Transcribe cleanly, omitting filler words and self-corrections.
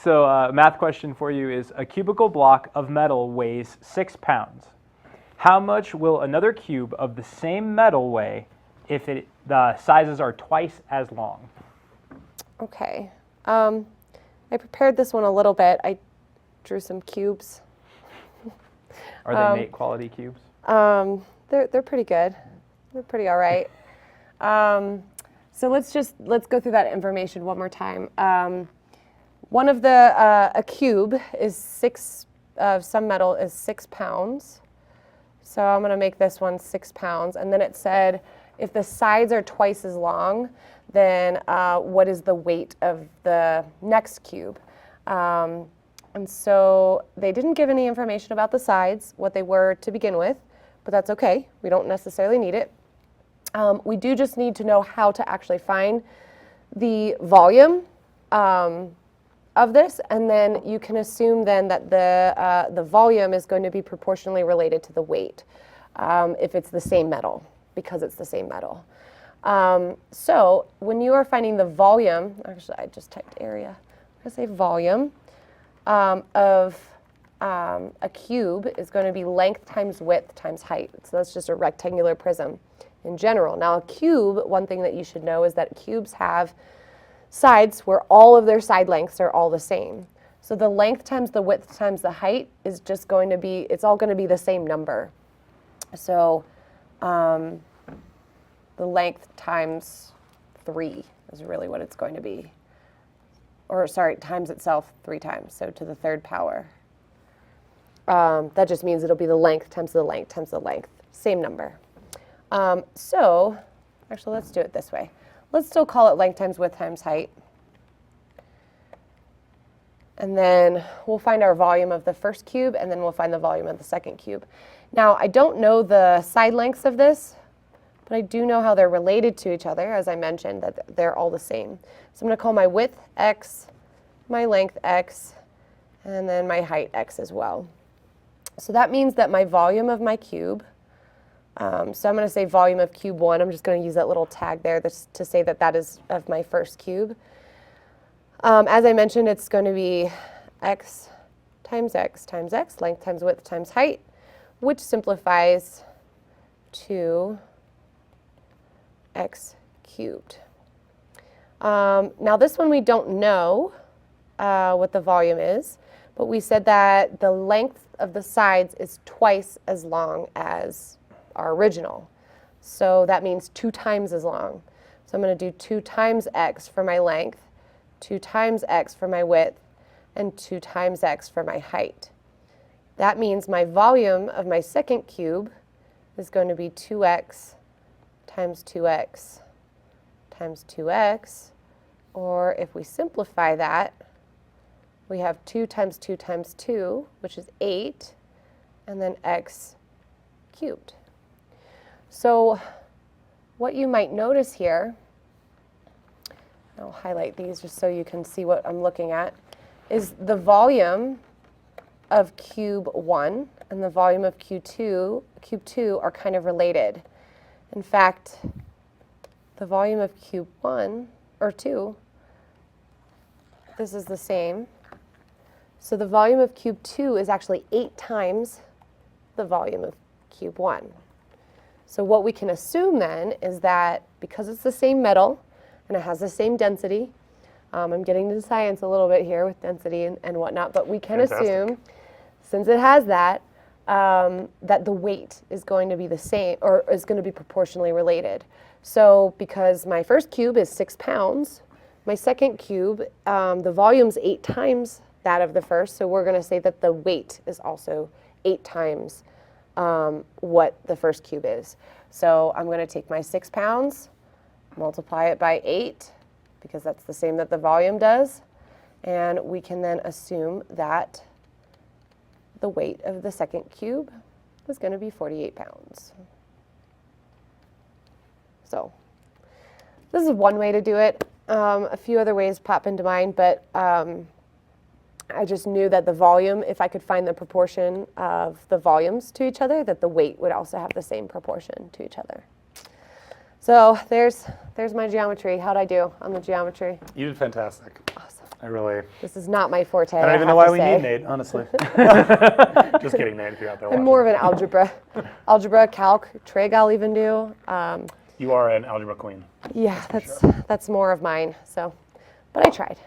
So a math question for you is, a cubical block of metal weighs 6 pounds. How much will another cube of the same metal weigh if the sizes are twice as long? Okay. I prepared this one a little bit. I drew some cubes. Are they mate quality cubes? They're pretty good. They're pretty all right. So let's go through that information one more time. One of a cube is some metal is 6 pounds. So I'm going to make this one 6 pounds. And then it said, if the sides are twice as long, then what is the weight of the next cube? And so they didn't give any information about the sides, what they were to begin with, but that's okay. We don't necessarily need it. We do just need to know how to actually find the volume of this, and then you can assume then that the volume is going to be proportionally related to the weight if it's the same metal, because it's the same metal. So when you are finding the volume, actually I just typed area, I'm going to say volume of a cube is going to be length times width times height. So that's just a rectangular prism in general. Now a cube, one thing that you should know is that cubes have sides where all of their side lengths are all the same. So the length times the width times the height is just going to be, it's all going to be the same number. So the length times 3 is really what it's going to be. Or sorry, times itself 3 times, so to the third power. That just means it'll be the length times the length times the length, same number. So actually let's do it this way. Let's still call it length times width times height. And then we'll find our volume of the first cube, and then we'll find the volume of the second cube. Now, I don't know the side lengths of this, but I do know how they're related to each other, as I mentioned, that they're all the same. So I'm going to call my width x, my length x, and then my height x as well. So that means that my volume of my cube, so I'm going to say volume of cube 1. I'm just going to use that little tag there to say that that is of my first cube. As I mentioned, it's going to be x times x times x, length times width times height, which simplifies to x cubed. Now this one we don't know what the volume is, but we said that the length of the sides is twice as long as our original. So that means 2 times as long. So I'm going to do 2 times x for my length, 2 times x for my width, and 2 times x for my height. That means my volume of my second cube is going to be 2x times 2x times 2x, or if we simplify that, we have 2 times 2 times 2, which is 8, and then x cubed. So what you might notice here, I'll highlight these just so you can see what I'm looking at, is the volume of cube 1 and the volume of cube 2 are kind of related. In fact, the volume of cube 1 or 2, this is the same. So the volume of cube 2 is actually 8 times the volume of cube 1. So what we can assume then is that because it's the same metal and it has the same density, I'm getting into science a little bit here with density and whatnot, but we can assume, since it has that, that the weight is going to be the same, or is going to be proportionally related. So because my first cube is 6 pounds, my second cube, the volume's 8 times that of the first, so we're going to say that the weight is also 8 times what the first cube is. So I'm going to take my 6 pounds, multiply it by 8, because that's the same that the volume does, and we can then assume that the weight of the second cube is going to be 48 pounds. So this is one way to do it. A few other ways pop into mind, but I just knew that the volume, if I could find the proportion of the volumes to each other, that the weight would also have the same proportion to each other. So there's my geometry. How'd I do on the geometry? You did fantastic. Awesome. This is not my forte. I don't even know why we need Nate, honestly. Just kidding, Nate, if you're out there watching. I'm more of an algebra, calc, trig I'll even do. You are an algebra queen. Yeah, that's more of mine. So, but I tried.